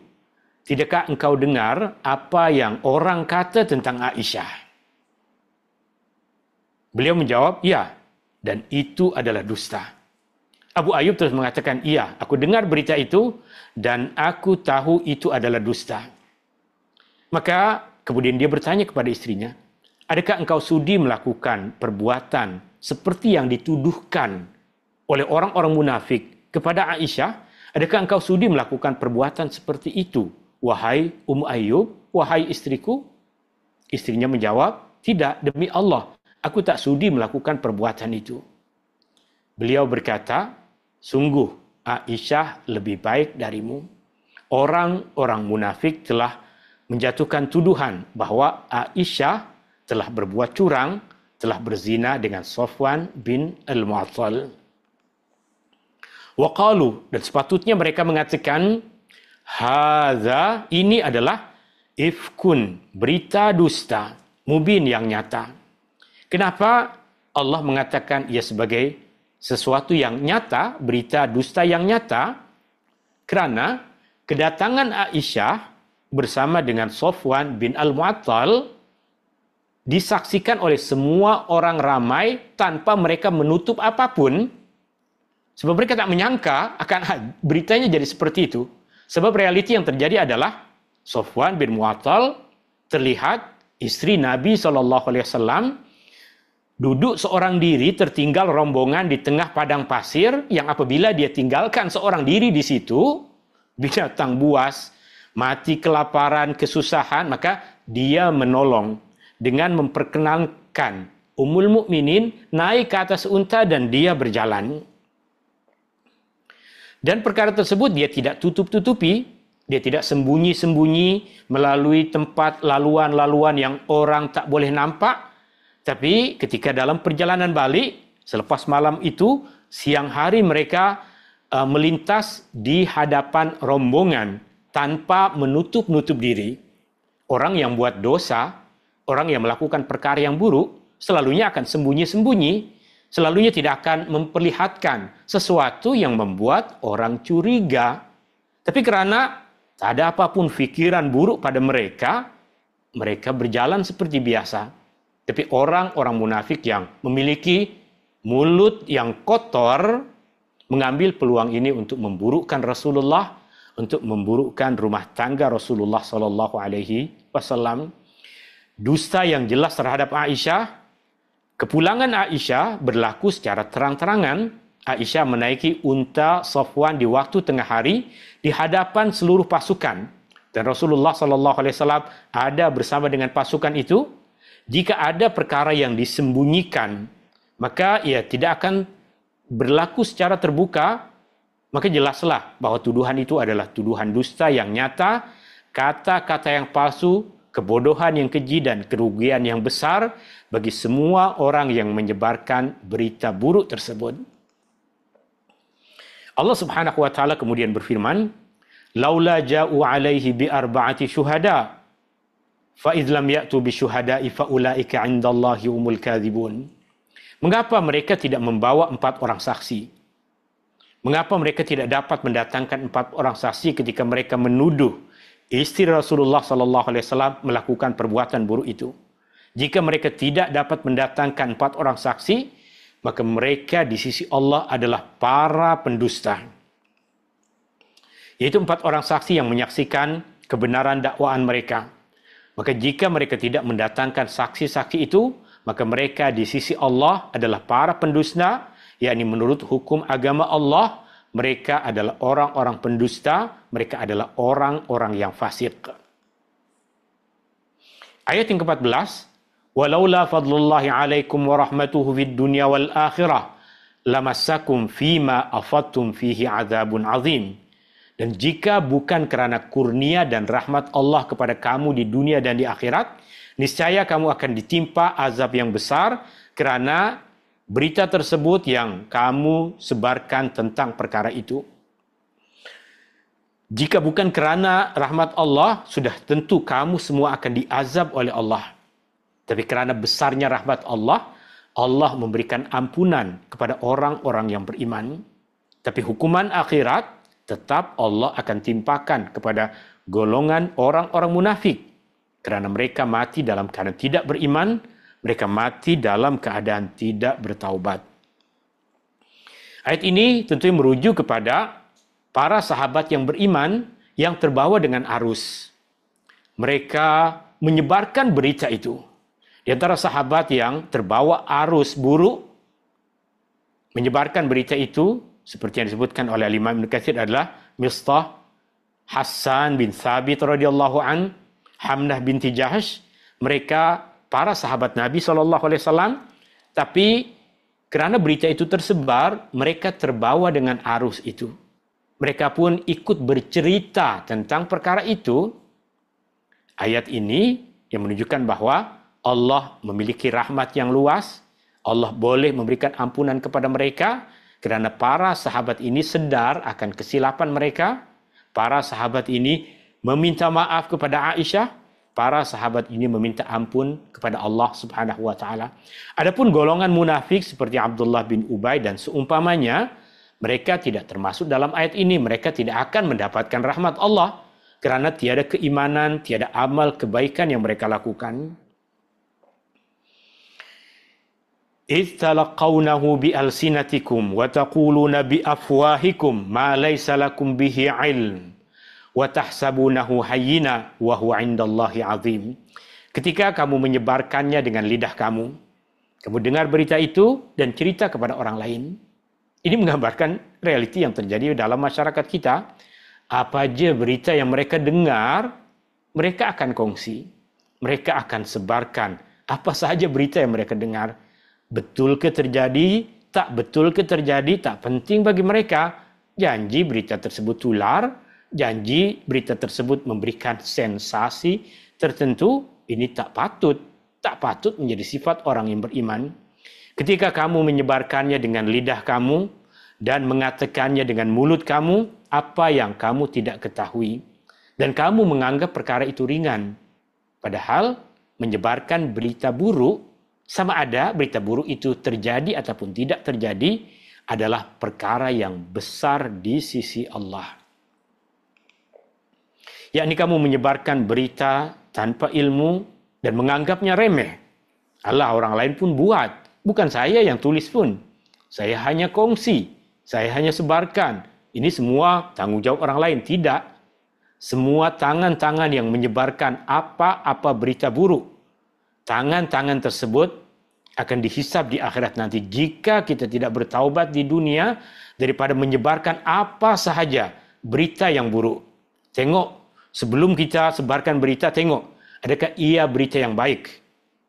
S1: tidakkah engkau dengar apa yang orang kata tentang Aisyah? Beliau menjawab, ya, dan itu adalah dusta. Abu Ayyub terus mengatakan, iya, aku dengar berita itu dan aku tahu itu adalah dusta. Maka kemudian dia bertanya kepada istrinya, adakah engkau sudi melakukan perbuatan seperti yang dituduhkan oleh orang-orang munafik kepada Aisyah? Adakah engkau sudi melakukan perbuatan seperti itu, wahai Ummu Ayyub, wahai istriku? Istrinya menjawab, tidak, demi Allah, aku tak sudi melakukan perbuatan itu. Beliau berkata, sungguh Aisyah lebih baik darimu. Orang-orang munafik telah menjatuhkan tuduhan bahwa Aisyah telah berbuat curang, telah berzina dengan Safwan bin Al-Mu'attal. Waqalu, dan sepatutnya mereka mengatakan, hadza, ini adalah ifkun, berita dusta, mubin yang nyata. Kenapa Allah mengatakan ia sebagai sesuatu yang nyata, berita dusta yang nyata? Kerana kedatangan Aisyah bersama dengan Safwan bin Al-Mu'attal disaksikan oleh semua orang ramai tanpa mereka menutup apapun. Sebab mereka tak menyangka akan beritanya jadi seperti itu. Sebab realiti yang terjadi adalah Safwan bin Mu'attal terlihat istri Nabi SAW duduk seorang diri, tertinggal rombongan di tengah padang pasir, yang apabila dia tinggalkan seorang diri di situ, binatang buas, mati kelaparan, kesusahan, maka dia menolong dengan memperkenalkan Ummul Mukminin naik ke atas unta dan dia berjalan. Dan perkara tersebut dia tidak tutup-tutupi, dia tidak sembunyi-sembunyi melalui tempat laluan-laluan yang orang tak boleh nampak. Tapi ketika dalam perjalanan balik, selepas malam itu, siang hari mereka melintas di hadapan rombongan tanpa menutup-nutup diri. Orang yang buat dosa, orang yang melakukan perkara yang buruk, selalunya akan sembunyi-sembunyi, selalunya tidak akan memperlihatkan sesuatu yang membuat orang curiga. Tapi kerana tak ada apapun fikiran buruk pada mereka, mereka berjalan seperti biasa. Tapi orang-orang munafik yang memiliki mulut yang kotor mengambil peluang ini untuk memburukkan Rasulullah, untuk memburukkan rumah tangga Rasulullah sallallahu alaihi wasallam. Dusta yang jelas terhadap Aisyah. Kepulangan Aisyah berlaku secara terang-terangan. Aisyah menaiki unta Safwan di waktu tengah hari di hadapan seluruh pasukan. Dan Rasulullah sallallahu alaihi wasallam ada bersama dengan pasukan itu. Jika ada perkara yang disembunyikan, maka ia tidak akan berlaku secara terbuka. Maka jelaslah bahwa tuduhan itu adalah tuduhan dusta yang nyata, kata-kata yang palsu, kebodohan yang keji dan kerugian yang besar bagi semua orang yang menyebarkan berita buruk tersebut. Allah Subhanahu wa taala kemudian berfirman, "Laula ja'u 'alaihi bi arba'ati syuhada, fa idz lam ya'tu bi syuhada'i fa ulaika 'indallahi humul kadzibun." Mengapa mereka tidak membawa 4 orang saksi? Mengapa mereka tidak dapat mendatangkan 4 orang saksi ketika mereka menuduh istri Rasulullah sallallahu alaihi wasallam melakukan perbuatan buruk itu? Jika mereka tidak dapat mendatangkan 4 orang saksi, maka mereka di sisi Allah adalah para pendusta. Yaitu 4 orang saksi yang menyaksikan kebenaran dakwaan mereka. Maka jika mereka tidak mendatangkan saksi-saksi itu, maka mereka di sisi Allah adalah para pendusta, yakni menurut hukum agama Allah, mereka adalah orang-orang pendusta, mereka adalah orang-orang yang fasik. Ayat yang ke-14, "Walaula fadlullahi 'alaikum wa rahmatuhu fid dunya wal akhirah, lamassakum fima afattum fihi 'adzabun 'adzim." Dan jika bukan kerana kurnia dan rahmat Allah kepada kamu di dunia dan di akhirat, niscaya kamu akan ditimpa azab yang besar kerana berita tersebut yang kamu sebarkan tentang perkara itu. Jika bukan kerana rahmat Allah, sudah tentu kamu semua akan diazab oleh Allah. Tapi kerana besarnya rahmat Allah, Allah memberikan ampunan kepada orang-orang yang beriman. Tapi hukuman akhirat, tetap Allah akan timpakan kepada golongan orang-orang munafik. Kerana mereka mati dalam keadaan tidak beriman, mereka mati dalam keadaan tidak bertaubat. Ayat ini tentunya merujuk kepada para sahabat yang beriman yang terbawa dengan arus. Mereka menyebarkan berita itu. Di antara sahabat yang terbawa arus buruk, menyebarkan berita itu, seperti yang disebutkan oleh Imam Ibn Katsir adalah Mistah, Hassan bin Thabit radhiyallahu an, Hamnah binti Jahsh. Mereka para sahabat Nabi SAW, tapi kerana berita itu tersebar, mereka terbawa dengan arus itu. Mereka pun ikut bercerita tentang perkara itu. Ayat ini yang menunjukkan bahawa Allah memiliki rahmat yang luas. Allah boleh memberikan ampunan kepada mereka kerana para sahabat ini sedar akan kesilapan mereka. Para sahabat ini meminta maaf kepada Aisyah. Para sahabat ini meminta ampun kepada Allah Subhanahu wa taala. Adapun golongan munafik seperti Abdullah bin Ubay dan seumpamanya, mereka tidak termasuk dalam ayat ini. Mereka tidak akan mendapatkan rahmat Allah kerana tiada keimanan, tiada amal kebaikan yang mereka lakukan. إِذْ تَلَقَّوْنَهُ بِأَلْسِنَتِكُمْ وَتَقُولُونَ بِأَفْوَاهِكُمْ مَا لَيْسَ لَكُمْ بِهِ عِلْمٌ وَتَحْسَبُونَهُ هَيِّنًا وَهُوَ عِندَ اللَّهِ عَظِيمٌ. Ketika kamu menyebarkannya dengan lidah kamu dengar berita itu dan cerita kepada orang lain. Ini menggambarkan realiti yang terjadi dalam masyarakat kita. Apa aja berita yang mereka dengar, mereka akan kongsi. Mereka akan sebarkan apa sahaja berita yang mereka dengar. Betul ke terjadi, tak betul ke terjadi, tak penting bagi mereka. Janji berita tersebut tular, janji berita tersebut memberikan sensasi tertentu, ini tak patut menjadi sifat orang yang beriman. Ketika kamu menyebarkannya dengan lidah kamu dan mengatakannya dengan mulut kamu, apa yang kamu tidak ketahui. Dan kamu menganggap perkara itu ringan. Padahal menyebarkan berita buruk, sama ada berita buruk itu terjadi ataupun tidak terjadi, adalah perkara yang besar di sisi Allah. Yakni kamu menyebarkan berita tanpa ilmu dan menganggapnya remeh. Allah, orang lain pun buat. Bukan saya yang tulis pun. Saya hanya kongsi. Saya hanya sebarkan. Ini semua tanggungjawab orang lain. Tidak. Semua tangan-tangan yang menyebarkan apa-apa berita buruk, tangan-tangan tersebut akan dihisab di akhirat nanti. Jika kita tidak bertaubat di dunia daripada menyebarkan apa sahaja berita yang buruk. Tengok, sebelum kita sebarkan berita, tengok, adakah ia berita yang baik?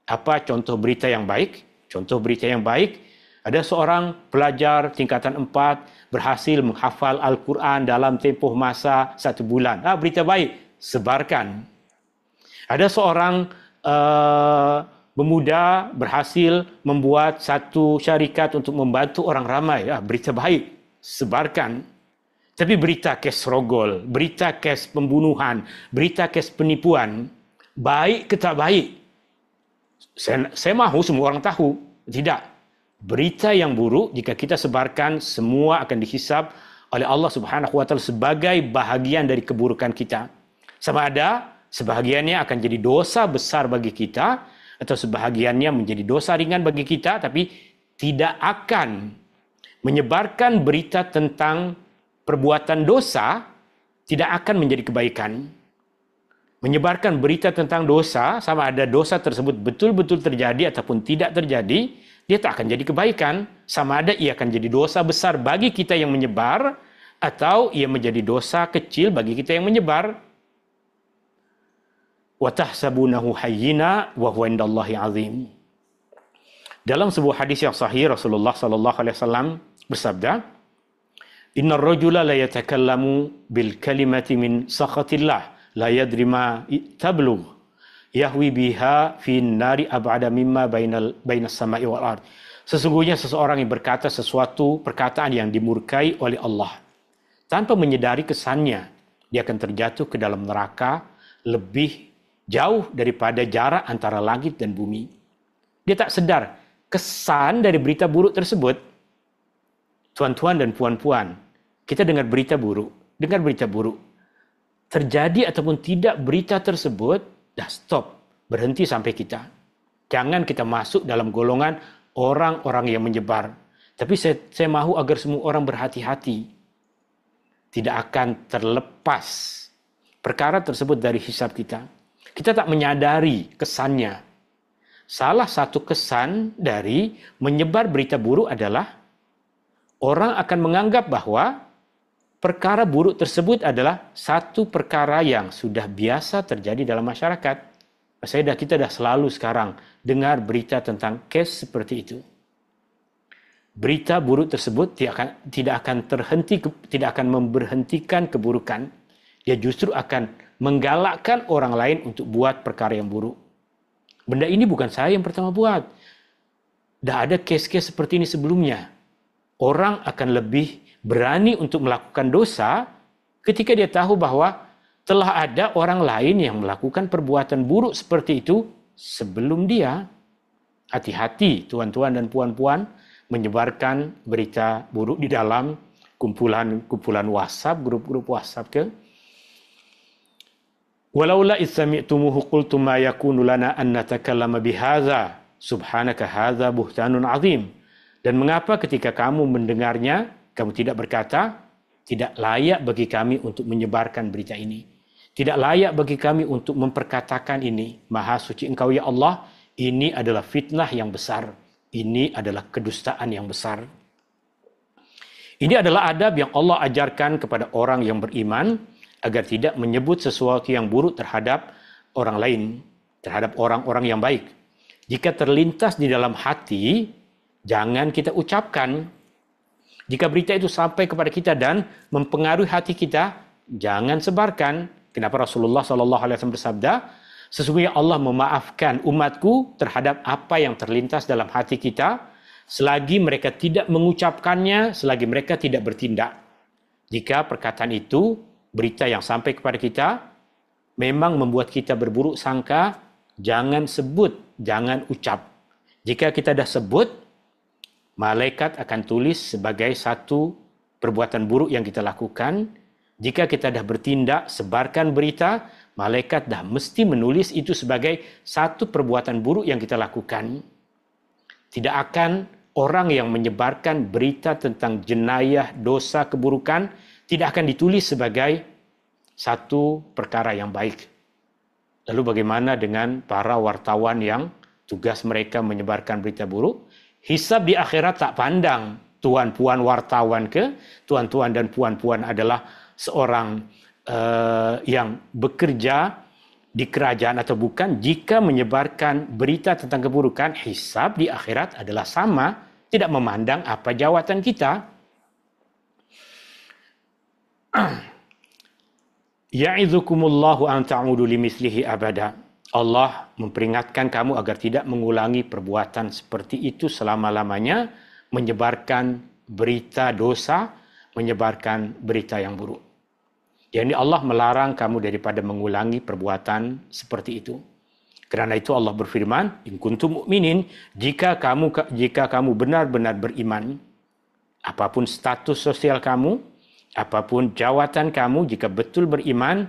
S1: Apa contoh berita yang baik? Contoh berita yang baik, ada seorang pelajar tingkatan 4 berhasil menghafal Al-Quran dalam tempoh masa 1 bulan. Berita baik, sebarkan. Ada seorang pemuda berhasil membuat satu syarikat untuk membantu orang ramai. Berita baik, sebarkan. Tapi berita kes rogol, berita kes pembunuhan, berita kes penipuan, baik ke tak baik? Saya mahu semua orang tahu. Tidak. Berita yang buruk, jika kita sebarkan, semua akan dihisab oleh Allah Subhanahu wa Ta'ala sebagai bahagian dari keburukan kita. Sama ada sebahagiannya akan jadi dosa besar bagi kita, atau sebahagiannya menjadi dosa ringan bagi kita, tapi tidak akan menyebarkan berita tentang perbuatan dosa, tidak akan menjadi kebaikan. Menyebarkan berita tentang dosa, sama ada dosa tersebut betul-betul terjadi ataupun tidak terjadi, dia tak akan jadi kebaikan. Sama ada ia akan jadi dosa besar bagi kita yang menyebar, atau ia menjadi dosa kecil bagi kita yang menyebar. وَتَحْسَبُونَهُ حَيِّنًا وَهُوَ عِندَ اللَّهِ عَظِيمٌ. Dalam sebuah hadis yang sahih, Rasulullah SAW bersabda, Inna rajula la yatakallamu bil kalimati min sakhatillah la yadri ma tablugh yahwi biha fi nari ab'ada mimma bainas sama'i wal ard. Sesungguhnya seseorang yang berkata sesuatu perkataan yang dimurkai oleh Allah tanpa menyadari kesannya, dia akan terjatuh ke dalam neraka lebih jauh daripada jarak antara langit dan bumi. Dia tak sedar kesan dari berita buruk tersebut. Tuan-tuan dan puan-puan, kita dengar berita buruk, terjadi ataupun tidak berita tersebut, dah stop, berhenti sampai kita. Jangan kita masuk dalam golongan orang-orang yang menyebar. Tapi saya mahu agar semua orang berhati-hati. Tidak akan terlepas perkara tersebut dari hisab kita. Kita tak menyadari kesannya. Salah satu kesan dari menyebar berita buruk adalah orang akan menganggap bahwa perkara buruk tersebut adalah satu perkara yang sudah biasa terjadi dalam masyarakat. Kita dah selalu sekarang dengar berita tentang kes seperti itu. Berita buruk tersebut tidak akan memberhentikan keburukan. Dia justru akan menggalakkan orang lain untuk buat perkara yang buruk. Benda ini bukan saya yang pertama buat. Dah ada kes-kes seperti ini sebelumnya. Orang akan lebih berani untuk melakukan dosa ketika dia tahu bahwa telah ada orang lain yang melakukan perbuatan buruk seperti itu sebelum dia. Hati-hati tuan-tuan dan puan-puan menyebarkan berita buruk di dalam kumpulan WhatsApp, grup-grup WhatsApp ke. Walaula idh sami'tumuhu qultum ma yakunu lana an natakallama bihadza subhanaka hadza buhtanun azim. Dan mengapa ketika kamu mendengarnya, kamu tidak berkata, tidak layak bagi kami untuk menyebarkan berita ini. Tidak layak bagi kami untuk memperkatakan ini. Maha suci Engkau ya Allah, ini adalah fitnah yang besar. Ini adalah kedustaan yang besar. Ini adalah adab yang Allah ajarkan kepada orang yang beriman, agar tidak menyebut sesuatu yang buruk terhadap orang lain, terhadap orang-orang yang baik. Jika terlintas di dalam hati, jangan kita ucapkan. Jika berita itu sampai kepada kita dan mempengaruhi hati kita, jangan sebarkan. Kenapa Rasulullah SAW bersabda, sesungguhnya Allah memaafkan umatku terhadap apa yang terlintas dalam hati kita, selagi mereka tidak mengucapkannya, selagi mereka tidak bertindak. Jika perkataan itu, berita yang sampai kepada kita, memang membuat kita berburuk sangka, jangan sebut, jangan ucap. Jika kita dah sebut, malaikat akan tulis sebagai satu perbuatan buruk yang kita lakukan. Jika kita dah bertindak, sebarkan berita, malaikat dah mesti menulis itu sebagai satu perbuatan buruk yang kita lakukan. Tidak akan orang yang menyebarkan berita tentang jenayah, dosa, keburukan, tidak akan ditulis sebagai satu perkara yang baik. Lalu bagaimana dengan para wartawan yang tugas mereka menyebarkan berita buruk? Hisab di akhirat tak pandang tuan-puan wartawan ke, tuan-tuan dan puan-puan adalah seorang yang bekerja di kerajaan atau bukan. Jika menyebarkan berita tentang keburukan, hisab di akhirat adalah sama, tidak memandang apa jawatan kita. Ya'idzukumullahu an ta'udu limithlihi abada. Allah memperingatkan kamu agar tidak mengulangi perbuatan seperti itu selama-lamanya, menyebarkan berita dosa, menyebarkan berita yang buruk. Yani Allah melarang kamu daripada mengulangi perbuatan seperti itu. Kerana itu Allah berfirman, in kuntum mu'minin, jika kamu benar-benar beriman, apapun status sosial kamu, apapun jawatan kamu, jika betul beriman,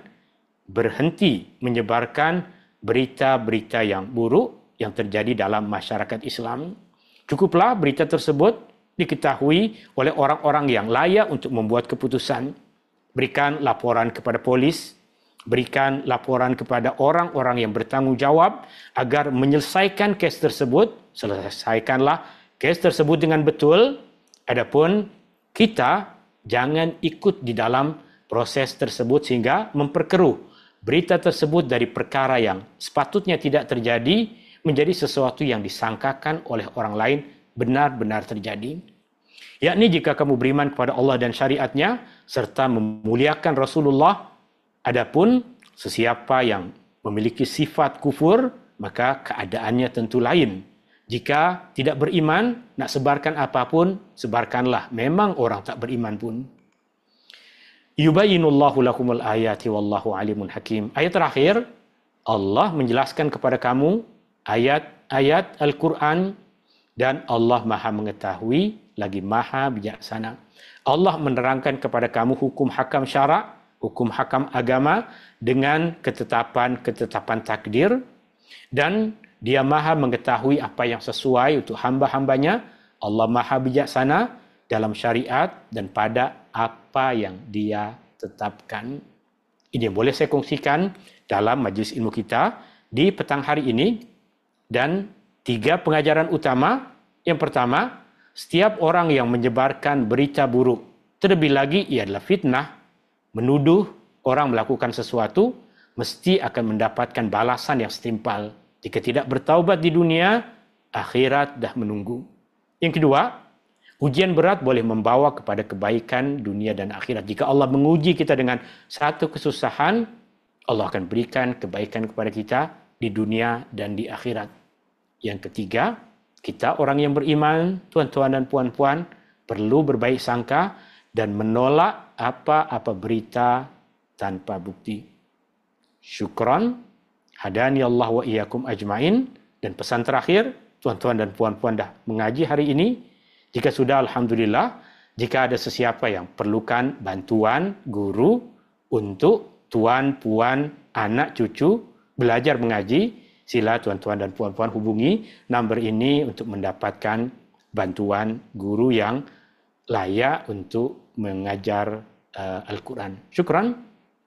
S1: berhenti menyebarkan berita-berita yang buruk yang terjadi dalam masyarakat Islam. Cukuplah berita tersebut diketahui oleh orang-orang yang layak untuk membuat keputusan. Berikan laporan kepada polis, berikan laporan kepada orang-orang yang bertanggung jawab agar menyelesaikan kes tersebut. Selesaikanlah kes tersebut dengan betul. Adapun kita jangan ikut di dalam proses tersebut sehingga memperkeruh berita tersebut dari perkara yang sepatutnya tidak terjadi menjadi sesuatu yang disangkakan oleh orang lain benar-benar terjadi. Yakni jika kamu beriman kepada Allah dan syariatnya serta memuliakan Rasulullah, adapun sesiapa yang memiliki sifat kufur, maka keadaannya tentu lain. Jika tidak beriman, nak sebarkan apapun, sebarkanlah. Memang orang tak beriman pun. Yubayyinullahu lakumul ayati wallahu alimun hakim. Ayat terakhir, Allah menjelaskan kepada kamu ayat-ayat Al-Quran dan Allah Maha mengetahui lagi Maha bijaksana. Allah menerangkan kepada kamu hukum hakam syarak, hukum hakam agama dengan ketetapan takdir, dan Dia Maha mengetahui apa yang sesuai untuk hamba-hambanya. Allah Maha bijaksana dalam syariat dan pada apa yang Dia tetapkan. Ini yang boleh saya kongsikan dalam majlis ilmu kita di petang hari ini. Dan 3 pengajaran utama. Yang pertama, setiap orang yang menyebarkan berita buruk, terlebih lagi ia adalah fitnah, menuduh orang melakukan sesuatu, mesti akan mendapatkan balasan yang setimpal. Jika tidak bertaubat di dunia, akhirat dah menunggu. Yang kedua, ujian berat boleh membawa kepada kebaikan dunia dan akhirat. Jika Allah menguji kita dengan satu kesusahan, Allah akan berikan kebaikan kepada kita di dunia dan di akhirat. Yang ketiga, kita orang yang beriman, tuan-tuan dan puan-puan, perlu berbaik sangka dan menolak apa-apa berita tanpa bukti. Syukran, hadani Allah wa iyyakum ajmain. Dan pesan terakhir, tuan-tuan dan puan-puan dah mengaji hari ini. Jika sudah, alhamdulillah. Jika ada sesiapa yang perlukan bantuan guru untuk tuan, puan, anak, cucu belajar mengaji, sila tuan-tuan dan puan-puan hubungi nombor ini untuk mendapatkan bantuan guru yang layak untuk mengajar Al-Quran. Syukran.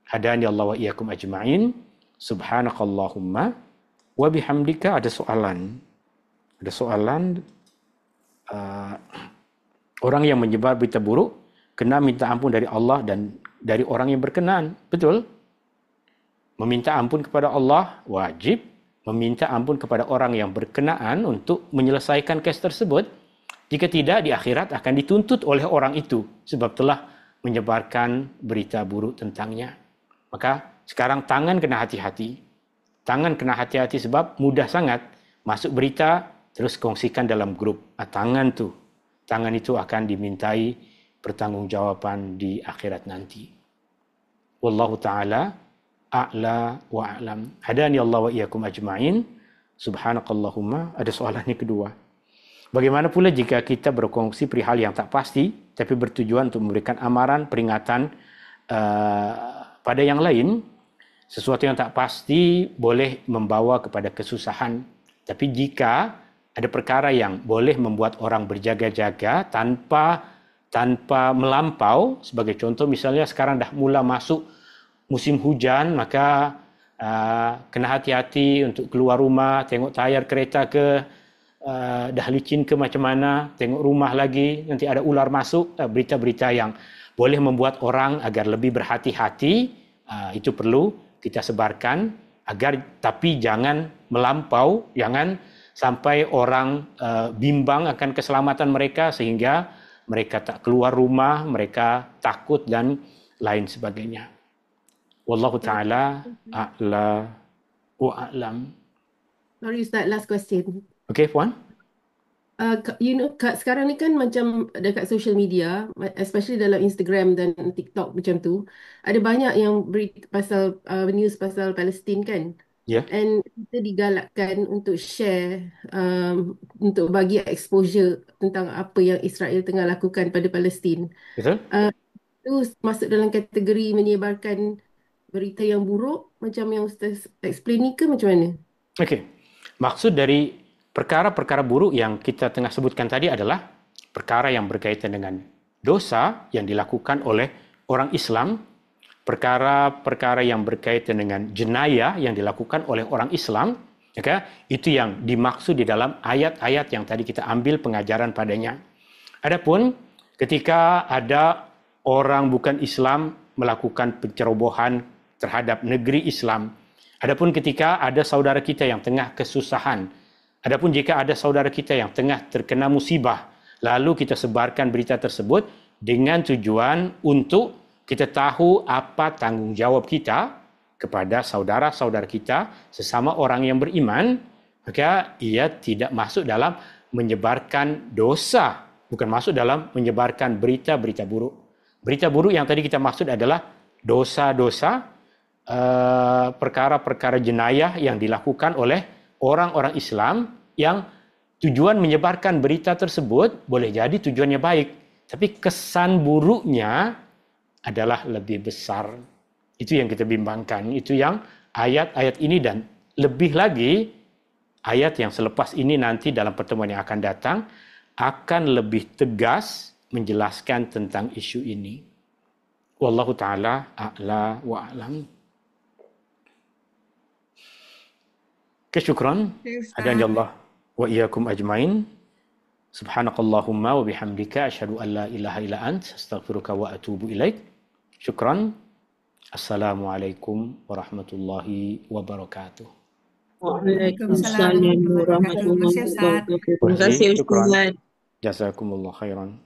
S1: Hadani Allah wa iyyakum ajma'in. Subhanakallahumma wa bihamdika. Ada soalan. Orang yang menyebar berita buruk kena minta ampun dari Allah dan dari orang yang berkenan. Betul? Meminta ampun kepada Allah wajib. Meminta ampun kepada orang yang berkenaan untuk menyelesaikan kes tersebut. Jika tidak, di akhirat akan dituntut oleh orang itu sebab telah menyebarkan berita buruk tentangnya. Maka sekarang tangan kena hati-hati. Tangan kena hati-hati sebab mudah sangat masuk berita terus kongsikan dalam grup. Tangan itu akan dimintai pertanggungjawaban di akhirat nanti. Wallahu ta'ala a'la wa a'lam. Hadani Allah wa iyyakum ajma'in. Subhanakallahumma. Ada soalan yang kedua. Bagaimana pula jika kita berkongsi perihal yang tak pasti tapi bertujuan untuk memberikan amaran, peringatan pada yang lain? Sesuatu yang tak pasti boleh membawa kepada kesusahan. Tapi jika ada perkara yang boleh membuat orang berjaga-jaga tanpa tanpa melampau. Sebagai contoh misalnya sekarang dah mula masuk musim hujan, maka kena hati-hati untuk keluar rumah, tengok tayar kereta ke, dah licin ke macam mana, tengok rumah lagi, nanti ada ular masuk. Berita-berita yang boleh membuat orang agar lebih berhati-hati, itu perlu kita sebarkan, tapi jangan melampau, jangan sampai orang bimbang akan keselamatan mereka sehingga mereka tak keluar rumah, mereka takut dan lain sebagainya. Wallahu ta'ala a'la wa a'lam.
S2: Sorry Ustaz, last question.
S1: Okay, Puan?
S2: Sekarang ni kan macam dekat social media, especially dalam Instagram dan TikTok macam tu, ada banyak yang beri pasal news pasal Palestin kan.
S1: Ya.
S2: And kita digalakkan untuk share, untuk bagi exposure tentang apa yang Israel tengah lakukan pada Palestin.
S1: Betul?
S2: Itu masuk dalam kategori menyebarkan berita yang buruk macam yang Ustaz explain ni ke macam mana?
S1: Okey. Maksud dari perkara-perkara buruk yang kita tengah sebutkan tadi adalah perkara yang berkaitan dengan dosa yang dilakukan oleh orang Islam, perkara-perkara yang berkaitan dengan jenayah yang dilakukan oleh orang Islam, okay? Itu yang dimaksud di dalam ayat-ayat yang tadi kita ambil pengajaran padanya. Adapun ketika ada orang bukan Islam melakukan pencerobohan terhadap negeri Islam, adapun ketika ada saudara kita yang tengah kesusahan, adapun jika ada saudara kita yang tengah terkena musibah, lalu kita sebarkan berita tersebut dengan tujuan untuk kita tahu apa tanggungjawab kita kepada saudara-saudara kita sesama orang yang beriman, maka ia tidak masuk dalam menyebarkan dosa, bukan masuk dalam menyebarkan berita-berita buruk. Berita buruk yang tadi kita maksud adalah dosa-dosa, perkara-perkara jenayah yang dilakukan oleh orang-orang Islam yang tujuan menyebarkan berita tersebut boleh jadi tujuannya baik, tapi kesan buruknya adalah lebih besar. Itu yang kita bimbangkan, itu yang ayat-ayat ini dan lebih lagi ayat yang selepas ini nanti dalam pertemuan yang akan datang akan lebih tegas menjelaskan tentang isu ini. Wallahu ta'ala a'la wa a'lam. Syukran. Hadanallah wa iyyakum ajmain. Subhanakallahumma wa bihamdika asyhadu an la ilaha illa ant astaghfiruka wa atubu ilaik. Syukran. Assalamualaikum warahmatullahi wabarakatuh.
S3: Waalaikumsalam warahmatullahi wabarakatuh. Terima kasih Ustaz.
S1: Syukran. Jazakumullah khairan.